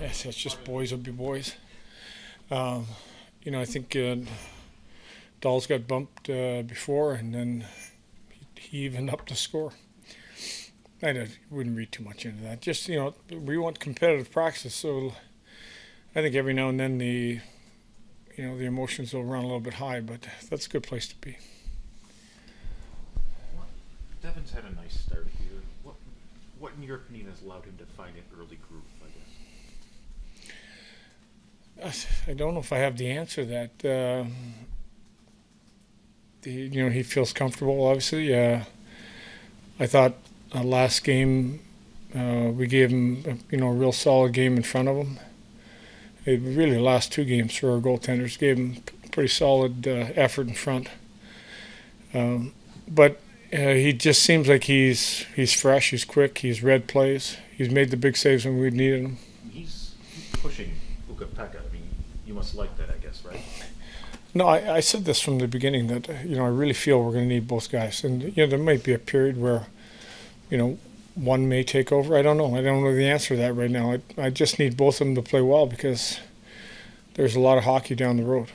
Yes, it's just boys will be boys. I think Dahl's got bumped before, and then he evened up the score. Wouldn't read too much into that. Just we want competitive practice, so I think every now and then the emotions will run a little bit high, but that's a good place to be. Devin's had a nice start here. What in your opinion has allowed him to find an early groove, I guess? I don't know if I have the answer to that. He feels comfortable. Obviously, I thought last game we gave him a real solid game in front of him. Really, the last two games for our goaltenders gave him pretty solid effort in front. But he just seems like he's fresh, he's quick, he's read plays, he's made the big saves when we needed him. He's pushing Peterka. I mean, you must like that, I guess, right? No, I said this from the beginning that I really feel we're going to need both guys, and there might be a period where one may take over. I don't know. I don't know the answer to that right now. I just need both of them to play well because there's a lot of hockey down the road.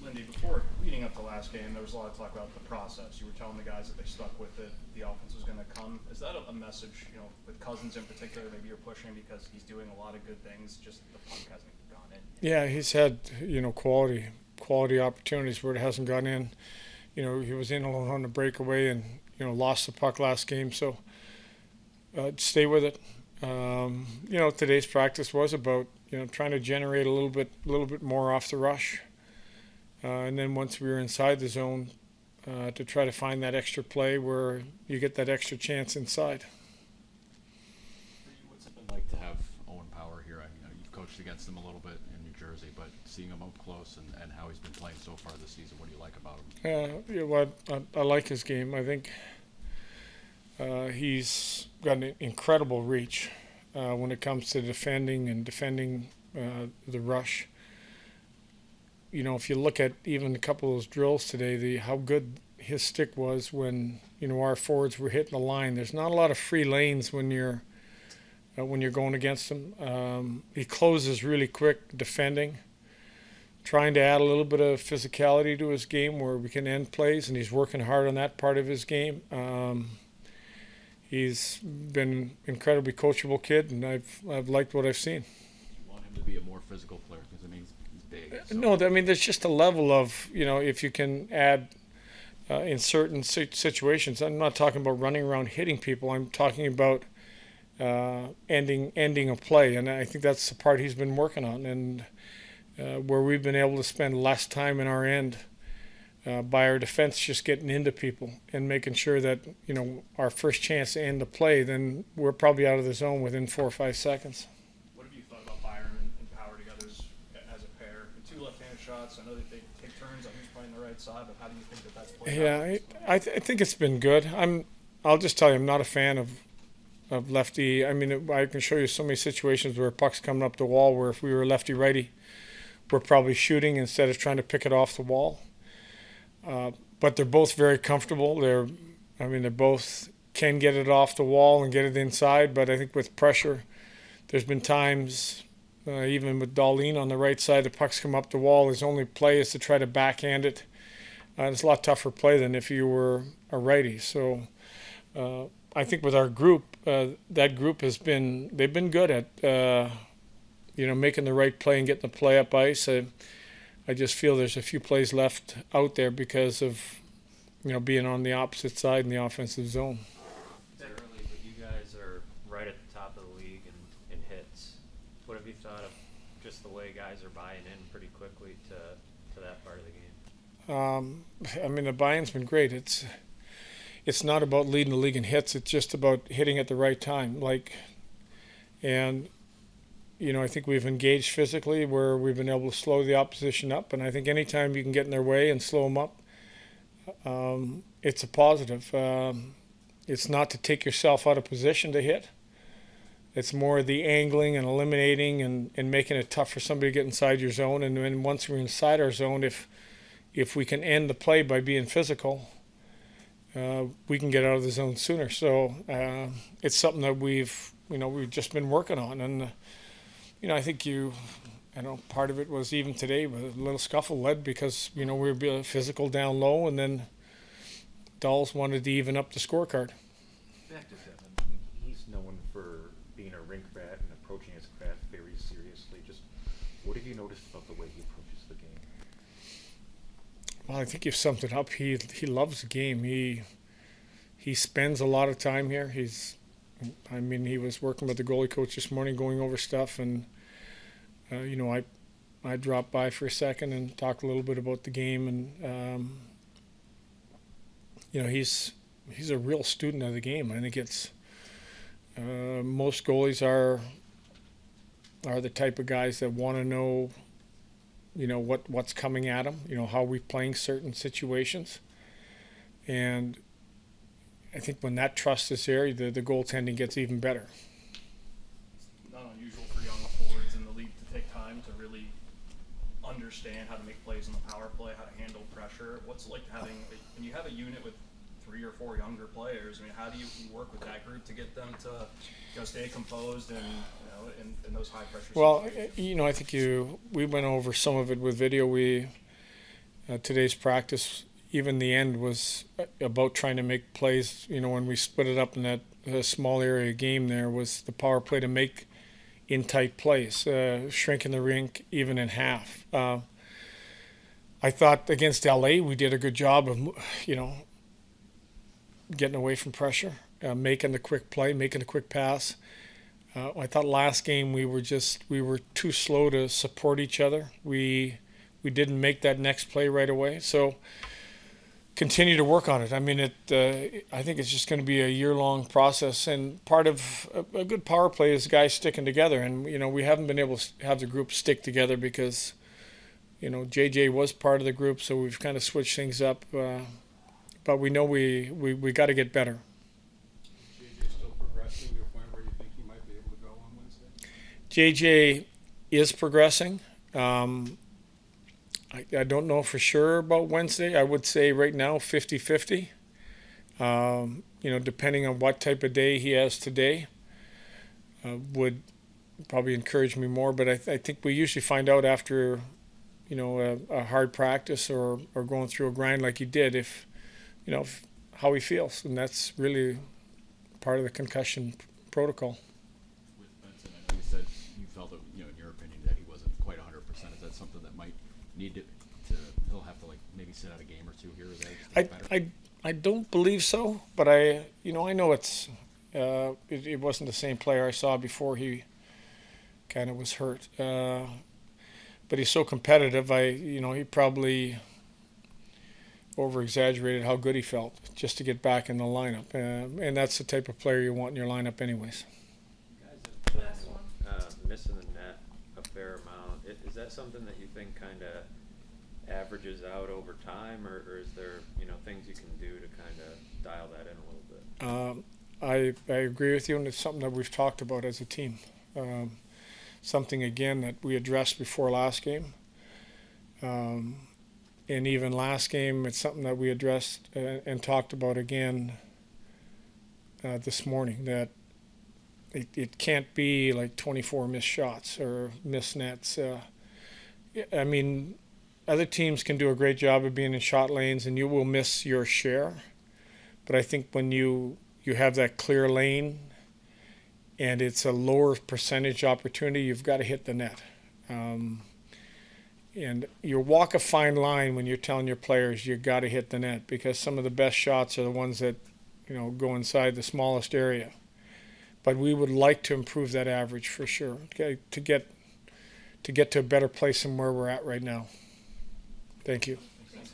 Lindy, before leading up to last game, there was a lot of talk about the process. You were telling the guys that they stuck with it. The offense was going to come. Is that a message, with Cousins in particular, maybe you're pushing because he's doing a lot of good things, just the puck hasn't gone in? Yeah, he's had, quality opportunities where it hasn't gone in. He was in alone on the breakaway and, lost the puck last game. So stay with it. Today's practice was about, trying to generate a little bit more off the rush. And then once we were inside the zone, to try to find that extra play where you get that extra chance inside. What's it been like to have Owen Power here? You've coached against him a little bit in New Jersey, but seeing him up close and how he's been playing so far this season, what do you like about him? I like his game. I think he's got an incredible reach when it comes to defending the rush. If you look at even a couple of those drills today, how good his stick was when our forwards were hitting the line. There's not a lot of free lanes when you're going against him. He closes really quick defending, trying to add a little bit of physicality to his game where we can end plays, and he's working hard on that part of his game. He's been an incredibly coachable kid, and I've liked what I've seen. You want him to be a more physical player because he's big. So. No, there's just a level of, if you can add in certain situations. I'm not talking about running around hitting people. I'm talking about ending a play, and I think that's the part he's been working on, and where we've been able to spend less time in our end by our defense just getting into people and making sure that our first chance to end the play, then we're probably out of the zone within 4 or 5 seconds. What have you thought about Byron and Power together as a pair? The two left-handed shots, I know that they take turns on who's playing the right side, but how do you think that's played out? Yeah, I think it's been good. I'll just tell you, I'm not a fan of lefty. I mean, I can show you so many situations where puck's coming up the wall where if we were lefty-righty, we're probably shooting instead of trying to pick it off the wall. But they're both very comfortable. They both can get it off the wall and get it inside, but I think with pressure, there's been times, even with Darlene on the right side, the puck's come up the wall. His only play is to try to backhand it. It's a lot tougher play than if you were a righty. So I think with our group, that group they've been good at, making the right play and getting the play up ice. I just feel there's a few plays left out there because of, being on the opposite side in the offensive zone. It's early, but you guys are right at the top of the league in hits. What have you thought of just the way guys are buying in pretty quickly to that part of the game? The buy-in's been great. It's not about leading the league in hits. It's just about hitting at the right time. I think we've engaged physically where we've been able to slow the opposition up. And I think anytime you can get in their way and slow them up, it's a positive. It's not to take yourself out of position to hit. It's more the angling and eliminating and making it tough for somebody to get inside your zone. And then once we're inside our zone, if we can end the play by being physical, we can get out of the zone sooner. So it's something that we've we've just been working on. And I think part of it was even today with a little scuffle led because we were physical down low, and then Dolls wanted to even up the scorecard. Back to Devin. I mean, he's known for being a rink rat and approaching his craft very seriously. Just what have you noticed about the way he approaches the game? Well, I think you've summed it up. He loves the game. He spends a lot of time here. He was working with the goalie coach this morning, going over stuff, and I dropped by for a second and talked a little bit about the game, and he's a real student of the game. I think it's most goalies are the type of guys that want to know, what's coming at them, how we're playing certain situations, and I think when that trust is there, the goaltending gets even better. It's not unusual for young forwards in the league to take time to really understand how to make plays in the power play, how to handle pressure. What's it like having, when you have a unit with 3 or 4 younger players, I mean, how do you work with that group to get them to stay composed and in those high pressure situations? Well, I think we went over some of it with video. Today's practice, even the end, was about trying to make plays. When we split it up in that small area game, there was the power play to make in tight plays, shrinking the rink even in half. I thought against LA we did a good job of getting away from pressure, making the quick play, making a quick pass. I thought last game we were too slow to support each other. We didn't make that next play right away. So continue to work on it. I mean, I think it's just going to be a year-long process, and part of a good power play is guys sticking together. And we haven't been able to have the group stick together because JJ was part of the group, so we've kind of switched things up. But we know we got to get better. JJ still progressing to a point where you think he might be able to go on Wednesday? JJ is progressing. I don't know for sure about Wednesday. I would say right now 50-50. Depending on what type of day he has today, would probably encourage me more. But I think we usually find out after, a hard practice or going through a grind like he did, if how he feels, and that's really part of the concussion protocol. With Benson, I know you said you felt that, in your opinion, that he wasn't quite 100%. Is that something that might need to he'll have to maybe sit out a game or two here or there to get better? I don't believe so, but I know it's it wasn't the same player I saw before he kind of was hurt. But he's so competitive. He probably over-exaggerated how good he felt just to get back in the lineup, and that's the type of player you want in your lineup anyways. Last one. Missing the net a fair amount. Is that something that you think kind of averages out over time, or is there things you can do to kind of dial that in a little bit? I agree with you, and it's something that we've talked about as a team. Something again that we addressed before last game. And even last game, it's something that we addressed and talked about again this morning, that it can't be like 24 missed shots or missed nets. I mean, other teams can do a great job of being in shot lanes, and you will miss your share. But I think when you have that clear lane and it's a lower percentage opportunity, you've got to hit the net. And you walk a fine line when you're telling your players you got to hit the net, because some of the best shots are the ones that go inside the smallest area. But we would like to improve that average for sure, okay, to get to a better place than where we're at right now. Thank you. Thanks.